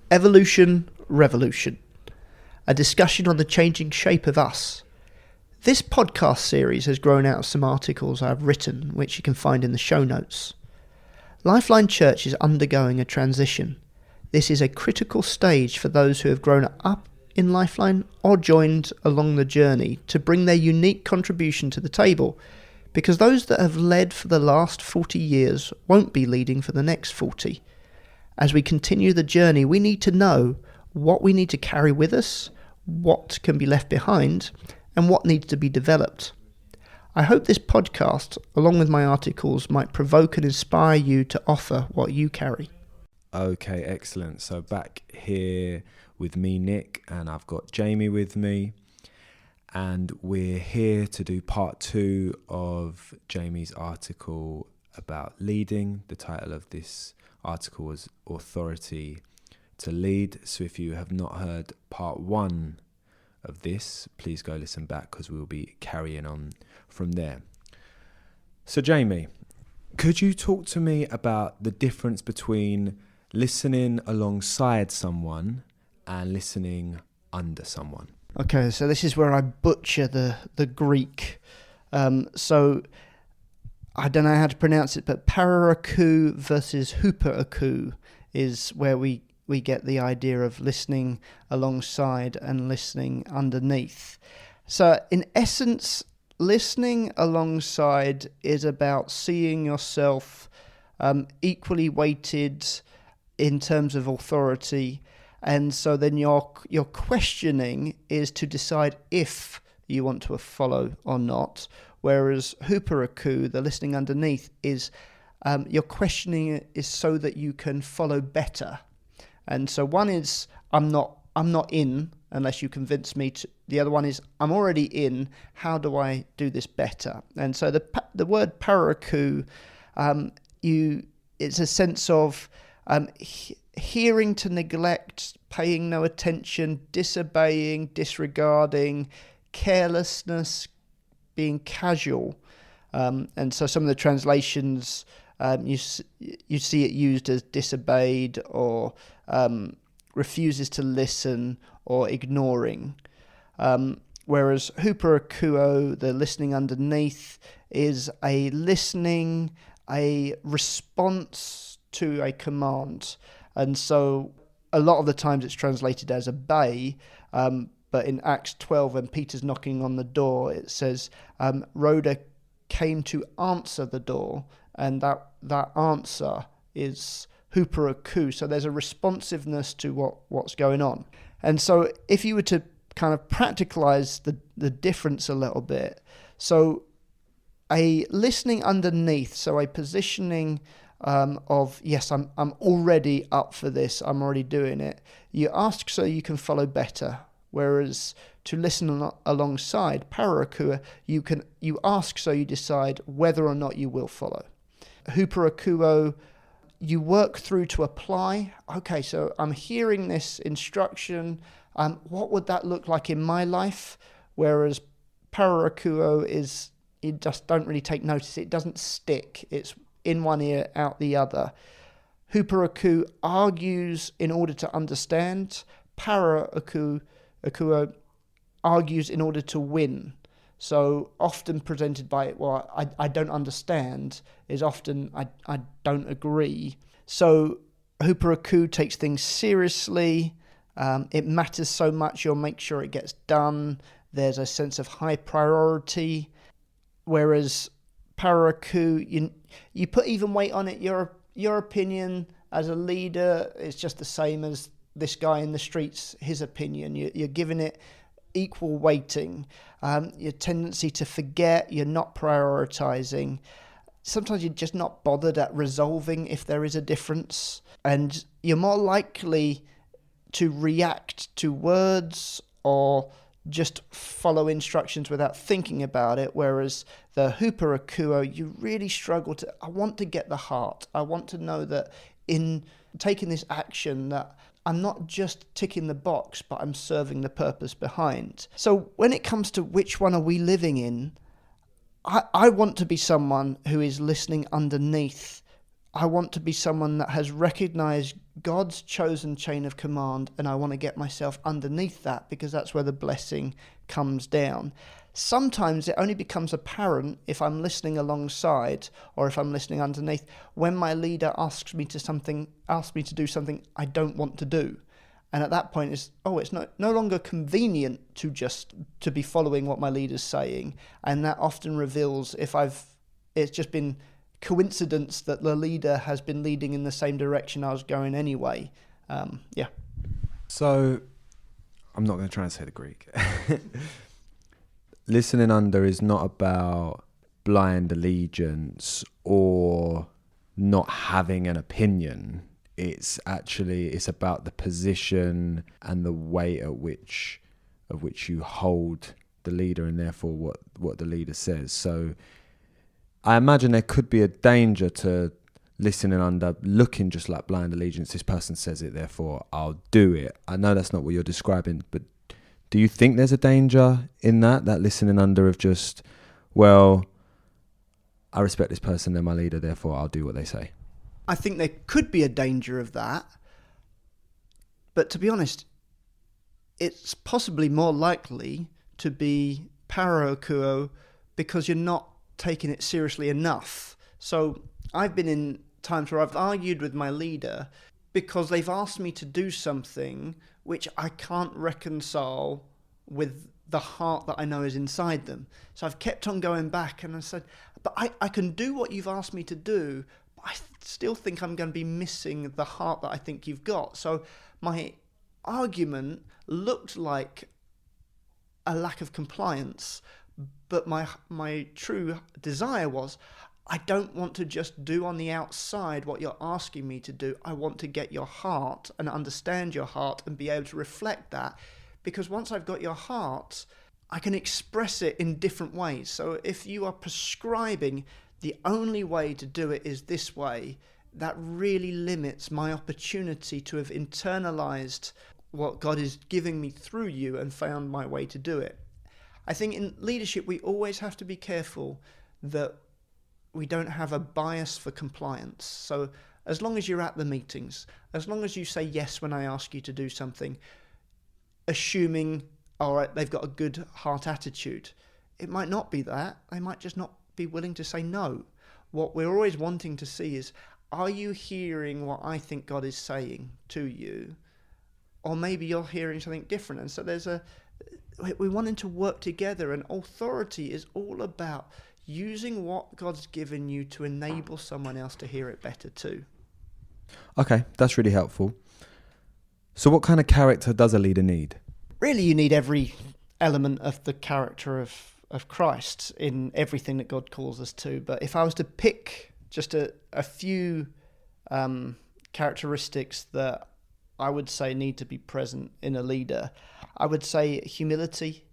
Evolution, Revolution, a discussion on the changing shape of us. This podcast series has grown out of some articles I've written, which you can find in the show notes. LifeLine Church is undergoing a transition. This is a critical stage for those who have grown up in LifeLine or joined along the journey to bring their unique contribution to the table, because those that have led for the last 40 years won't be leading for the next 40. As we continue the journey, we need to know what we need to carry with us, what can be left behind, and what needs to be developed. I hope this podcast, along with my articles, might provoke and inspire you to offer what you carry. Okay, excellent. So back here with me, Nick, and I've got Jamie with me. And we're here to do part 2 of Jamie's article about leading. The title of this article was Authority to Lead. So if you have not heard part 1 of this, please go listen back, because we'll be carrying on from there. So Jamie, could you talk to me about the difference between listening alongside someone and listening under someone? Okay, so this is where I butcher the Greek. So I don't know how to pronounce it, but pararakou versus huperakou is where we get the idea of listening alongside and listening underneath. So in essence, listening alongside is about seeing yourself equally weighted in terms of authority. And so then your questioning is to decide if you want to follow or not. Whereas huperakou, the listening underneath, is your questioning is so that you can follow better. And so one is I'm not in unless you convince me to. The other one is I'm already in. How do I do this better? And so the word pararakou, it's a sense of hearing to neglect, paying no attention, disobeying, disregarding, carelessness, being casual. And so some of the translations, you see it used as disobeyed or refuses to listen or ignoring. Whereas huperakuo, the listening underneath, is a listening, a response to a command. And so a lot of the times it's translated as obey, but in Acts 12, when Peter's knocking on the door, it says, Rhoda came to answer the door, and that answer is huperakou. So there's a responsiveness to what's going on. And so if you were to kind of practicalize the difference a little bit, so a listening underneath, so a positioning of, yes, I'm already up for this, I'm already doing it. You ask so you can follow better. Whereas to listen alongside, pararakou, you ask so you decide whether or not you will follow. Huperakuo, you work through to apply. Okay, so I'm hearing this instruction. What would that look like in my life? Whereas pararakuo is, you just don't really take notice. It doesn't stick. It's in one ear, out the other. Huperakou argues in order to understand. Pararakuo argues in order to win. So often presented by, well, I don't understand, is often I don't agree. So huperakou takes things seriously. It matters so much, you'll make sure it gets done. There's a sense of high priority. Whereas pararakou, you put even weight on it. Your opinion as a leader is just the same as this guy in the streets, his opinion. You're giving it equal weighting. Your tendency to forget, you're not prioritizing. Sometimes you're just not bothered at resolving if there is a difference. And you're more likely to react to words or just follow instructions without thinking about it, whereas the huperakuo, you really struggle to, I want to get the heart. I want to know that in taking this action that I'm not just ticking the box, but I'm serving the purpose behind. So when it comes to which one are we living in, I want to be someone who is listening underneath. I want to be someone that has recognized God's chosen chain of command, and I want to get myself underneath that because that's where the blessing comes down. Sometimes it only becomes apparent if I'm listening alongside or if I'm listening underneath when my leader asks me to do something I don't want to do. And at that point it's no longer convenient to be following what my leader's saying. And that often reveals it's just been coincidence that the leader has been leading in the same direction I was going anyway. So I'm not going to try and say the Greek. Listening under is not about blind allegiance or not having an opinion. It's about the position and the weight of which you hold the leader, and therefore what the leader says. So I imagine there could be a danger to listening under, looking just like blind allegiance. This person says it, therefore I'll do it. I know that's not what you're describing, but do you think there's a danger in that listening under of just, well, I respect this person, they're my leader, therefore I'll do what they say? I think there could be a danger of that. But to be honest, it's possibly more likely to be parokuo because you're not taking it seriously enough. So I've been in times where I've argued with my leader because they've asked me to do something which I can't reconcile with the heart that I know is inside them. So I've kept on going back and I said, but I can do what you've asked me to do, but I still think I'm going to be missing the heart that I think you've got. So my argument looked like a lack of compliance, but my true desire was, I don't want to just do on the outside what you're asking me to do. I want to get your heart and understand your heart and be able to reflect that. Because once I've got your heart, I can express it in different ways. So if you are prescribing the only way to do it is this way, that really limits my opportunity to have internalized what God is giving me through you and found my way to do it. I think in leadership, we always have to be careful that we don't have a bias for compliance. So as long as you're at the meetings, as long as you say yes when I ask you to do something, assuming, all right, they've got a good heart attitude. It might not be that. They might just not be willing to say no. What we're always wanting to see is, are you hearing what I think God is saying to you? Or maybe you're hearing something different. And so we're wanting to work together, and authority is all about using what God's given you to enable someone else to hear it better too. Okay, that's really helpful. So what kind of character does a leader need? Really, you need every element of the character of Christ in everything that God calls us to. But if I was to pick just a few characteristics that I would say need to be present in a leader, I would say humility.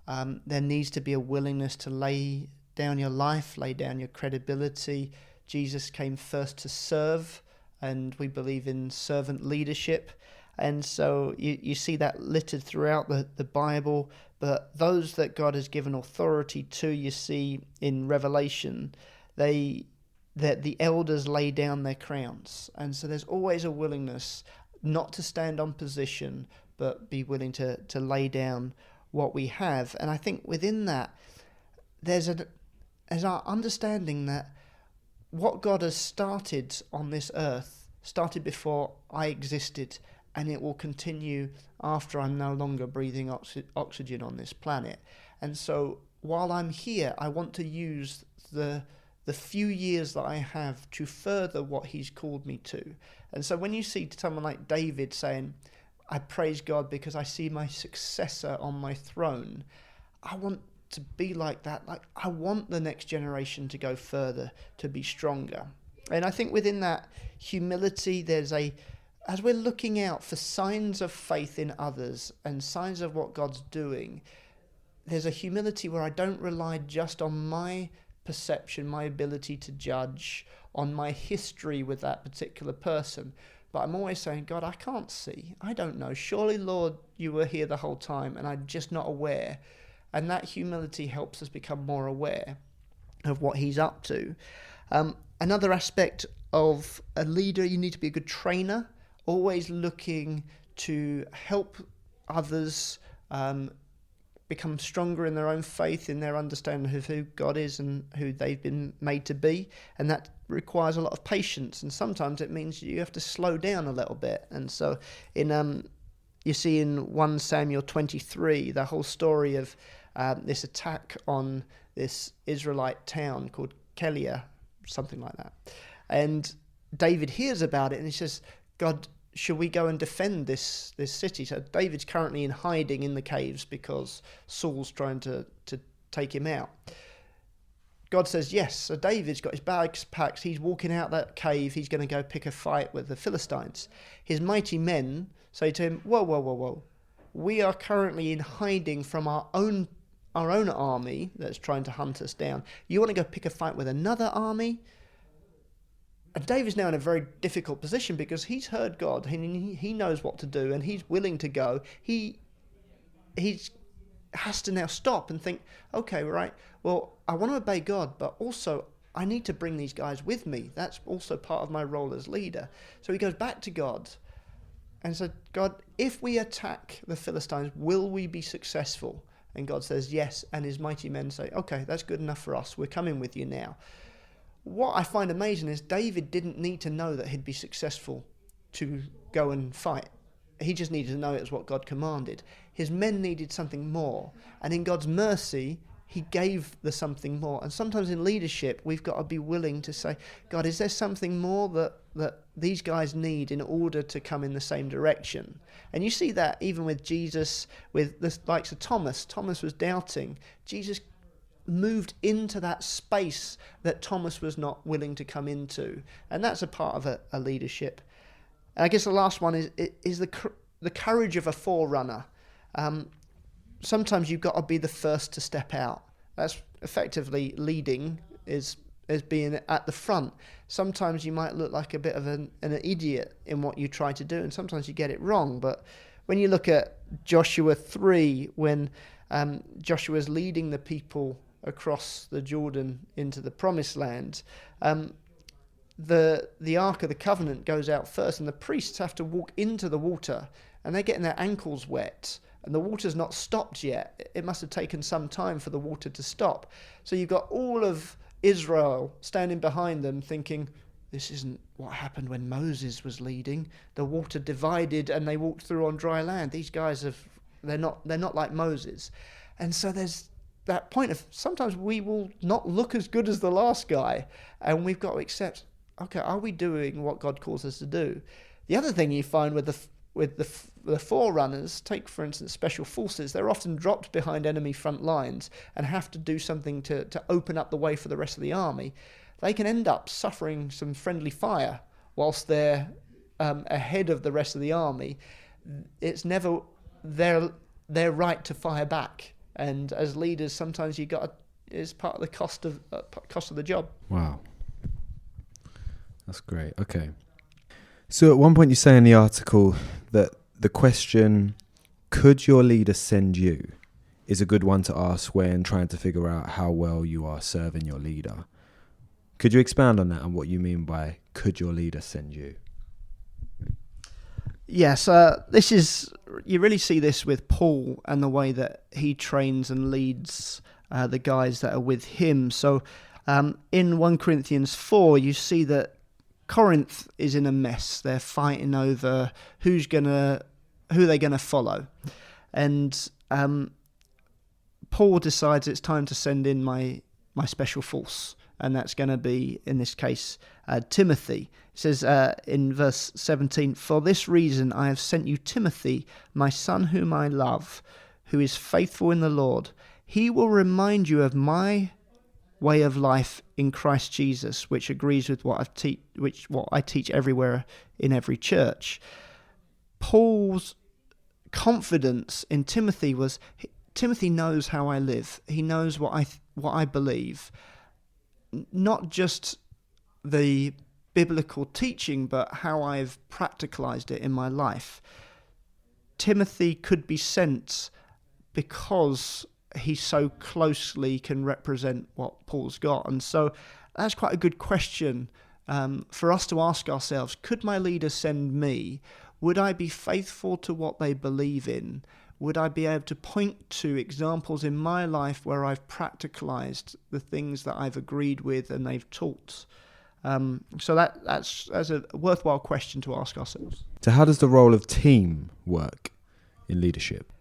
There needs to be a willingness to lay down your life, lay down your credibility. Jesus came first to serve, and we believe in servant leadership. And so you see that littered throughout the Bible. But those that God has given authority to, you see in Revelation, that the elders lay down their crowns. And so there's always a willingness not to stand on position, but be willing to lay down what we have. And I think within that, there's our understanding that what God has started on this earth started before I existed, and it will continue after I'm no longer breathing oxygen on this planet. And so while I'm here, I want to use the few years that I have to further what he's called me to. And so when you see someone like David saying, I praise God because I see my successor on my throne, I want to be like that. Like, I want the next generation to go further, to be stronger. And I think within that humility, as we're looking out for signs of faith in others and signs of what God's doing, there's a humility where I don't rely just on my perception, my ability to judge, on my history with that particular person. But I'm always saying, God, I can't see. I don't know. Surely, Lord, you were here the whole time and I'm just not aware. And that humility helps us become more aware of what he's up to. Another aspect of a leader, you need to be a good trainer always looking to help others become stronger in their own faith, in their understanding of who God is and who they've been made to be. And that requires a lot of patience. And sometimes it means you have to slow down a little bit. And so you see in 1 Samuel 23, the whole story of this attack on this Israelite town called Keilah, something like that. And David hears about it and he says, God, should we go and defend this city? So David's currently in hiding in the caves because Saul's trying to take him out. God says yes. So David's got his bags packed. He's walking out that cave. He's going to go pick a fight with the Philistines. His mighty men say to him, whoa, whoa, whoa, whoa. We are currently in hiding from our own army that's trying to hunt us down. You want to go pick a fight with another army? And David's now in a very difficult position because he's heard God. He knows what to do and he's willing to go. He has to now stop and think, okay, right, well, I want to obey God, but also I need to bring these guys with me. That's also part of my role as leader. So he goes back to God and said, God, if we attack the Philistines, will we be successful? And God says yes. And his mighty men say, okay, that's good enough for us. We're coming with you now. What I find amazing is David didn't need to know that he'd be successful to go and fight. He just needed to know it was what God commanded. His men needed something more. And in God's mercy, he gave the something more. And sometimes in leadership, we've got to be willing to say, God, is there something more that these guys need in order to come in the same direction? And you see that even with Jesus, with the likes of Thomas. Thomas was doubting. Jesus moved into that space that Thomas was not willing to come into. And that's a part of a leadership. And I guess the last one is the courage of a forerunner. Sometimes you've got to be the first to step out. That's effectively leading, is being at the front. Sometimes you might look like a bit of an idiot in what you try to do, and sometimes you get it wrong. But when you look at Joshua 3, when Joshua's leading the people across the Jordan into the promised land, the Ark of the Covenant goes out first, and the priests have to walk into the water, and they're getting their ankles wet, and the water's not stopped yet. It must have taken some time for the water to stop. So you've got all of Israel standing behind them thinking, this isn't what happened when Moses was leading. The water divided and they walked through on dry land. These guys they're not like Moses. And so there's that point of sometimes we will not look as good as the last guy, and we've got to accept, okay, are we doing what God calls us to do? The other thing you find with the forerunners, take for instance special forces, they're often dropped behind enemy front lines and have to do something to open up the way for the rest of the army. They can end up suffering some friendly fire whilst they're ahead of the rest of the army. It's never their right to fire back. And as leaders, sometimes it's part of the cost of the job. Wow, that's great. Okay, so at one point you say in the article that the question, "Could your leader send you?" is a good one to ask when trying to figure out how well you are serving your leader. Could you expand on that and what you mean by "could your leader send you"? Yes, you really see this with Paul and the way that he trains and leads the guys that are with him. So in 1 Corinthians 4, you see that Corinth is in a mess. They're fighting over who they're gonna follow, and Paul decides it's time to send in my special force, and that's going to be, in this case, Timothy. It says in verse 17, "For this reason I have sent you Timothy, my son whom I love, who is faithful in the Lord. He will remind you of my way of life in Christ Jesus, which agrees with what I teach everywhere in every church." Paul's confidence in Timothy was, Timothy knows how I live. He knows what I believe. Not just the biblical teaching, but how I've practicalized it in my life. Timothy could be sent because he so closely can represent what Paul's got. And so that's quite a good question for us to ask ourselves, could my leader send me? Would I be faithful to what they believe in? Would I be able to point to examples in my life where I've practicalized the things that I've agreed with and they've taught? So that's a worthwhile question to ask ourselves. So how does the role of team work in leadership?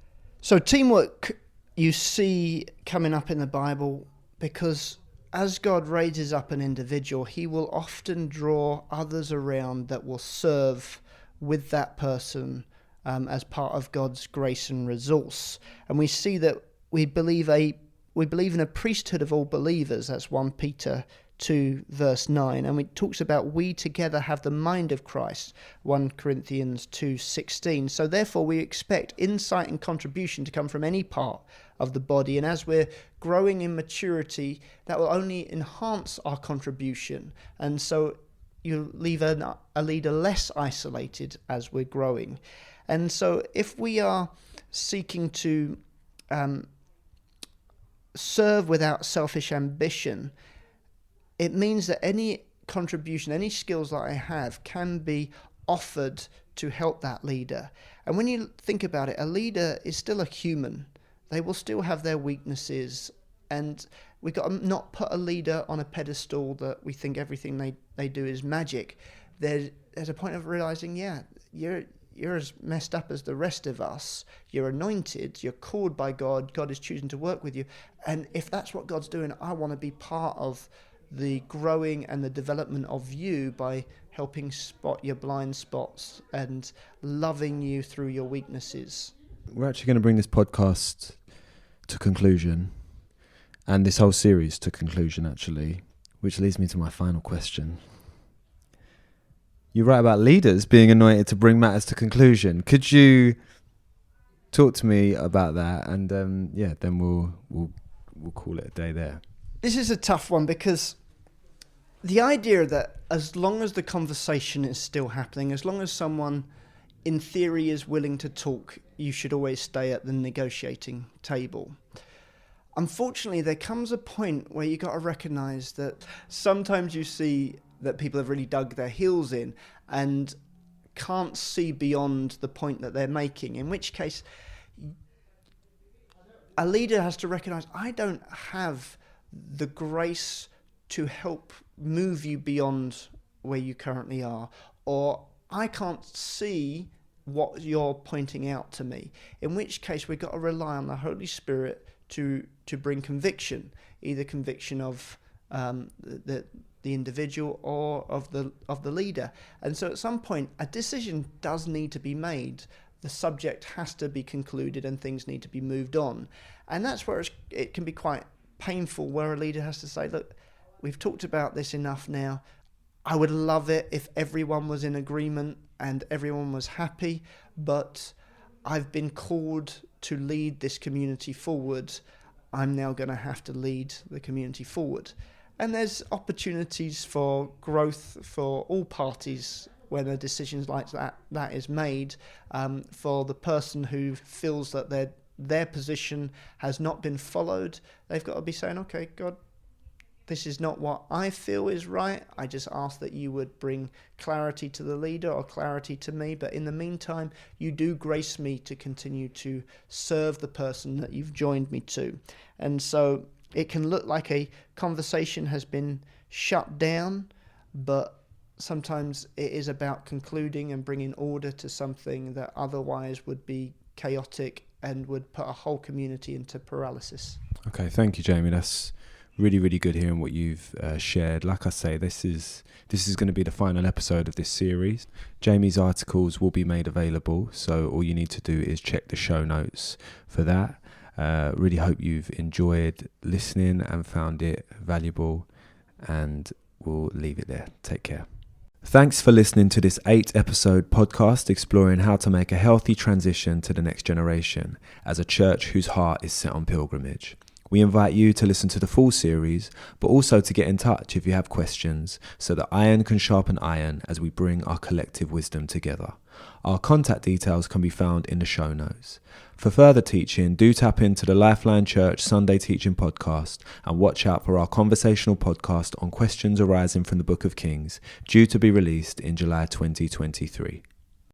So teamwork you see coming up in the Bible, because as God raises up an individual, he will often draw others around that will serve with that person as part of God's grace and resource. And we see that we believe in a priesthood of all believers. That's 1 Peter 2 verse 9, and it talks about we together have the mind of Christ, 1 Corinthians 2:16. So therefore we expect insight and contribution to come from any part of the body, and as we're growing in maturity, that will only enhance our contribution, and so you leave a leader less isolated as we're growing. And so if we are seeking to serve without selfish ambition, it means that any contribution, any skills that I have can be offered to help that leader. And when you think about it, a leader is still a human. They will still have their weaknesses, and we've got to not put a leader on a pedestal that we think everything they do is magic. There's a point of realizing, you're as messed up as the rest of us. You're anointed, you're called by God, God is choosing to work with you. And if that's what God's doing, I want to be part of the growing and the development of you by helping spot your blind spots and loving you through your weaknesses. We're actually going to bring this podcast to conclusion, and this whole series to conclusion, actually, which leads me to my final question. You write about leaders being anointed to bring matters to conclusion. Could you talk to me about that? And then we'll call it a day there. This is a tough one, because the idea that as long as the conversation is still happening, as long as someone in theory is willing to talk, you should always stay at the negotiating table. Unfortunately, there comes a point where you got to recognize that sometimes you see that people have really dug their heels in and can't see beyond the point that they're making, in which case a leader has to recognize, I don't have the grace to help move you beyond where you currently are, or I can't see what you're pointing out to me, in which case we've got to rely on the Holy Spirit to bring conviction, either conviction of the individual or of the leader. And so at some point a decision does need to be made. The subject has to be concluded and things need to be moved on. And that's where it can be quite painful, where a leader has to say, look, we've talked about this enough now. I would love it if everyone was in agreement and everyone was happy, but I've been called to lead this community forward. I'm now going to have to lead the community forward. And there's opportunities for growth for all parties when a decision like that is made. For the person who feels that their position has not been followed, they've got to be saying, okay, God, this is not what I feel is right. I just ask that you would bring clarity to the leader or clarity to me. But in the meantime, you do grace me to continue to serve the person that you've joined me to. And so it can look like a conversation has been shut down, but sometimes it is about concluding and bringing order to something that otherwise would be chaotic and would put a whole community into paralysis. Okay, thank you, Jamie. That's really, really good hearing what you've shared. Like I say, this is going to be the final episode of this series. Jamie's articles will be made available, so all you need to do is check the show notes for that. Really hope you've enjoyed listening and found it valuable, and we'll leave it there. Take care. Thanks for listening to this 8-episode podcast exploring how to make a healthy transition to the next generation as a church whose heart is set on pilgrimage. We invite you to listen to the full series, but also to get in touch if you have questions, so that iron can sharpen iron as we bring our collective wisdom together. Our contact details can be found in the show notes. For further teaching, do tap into the LifeLine Church Sunday Teaching Podcast and watch out for our conversational podcast on questions arising from the Book of Kings, due to be released in July 2023.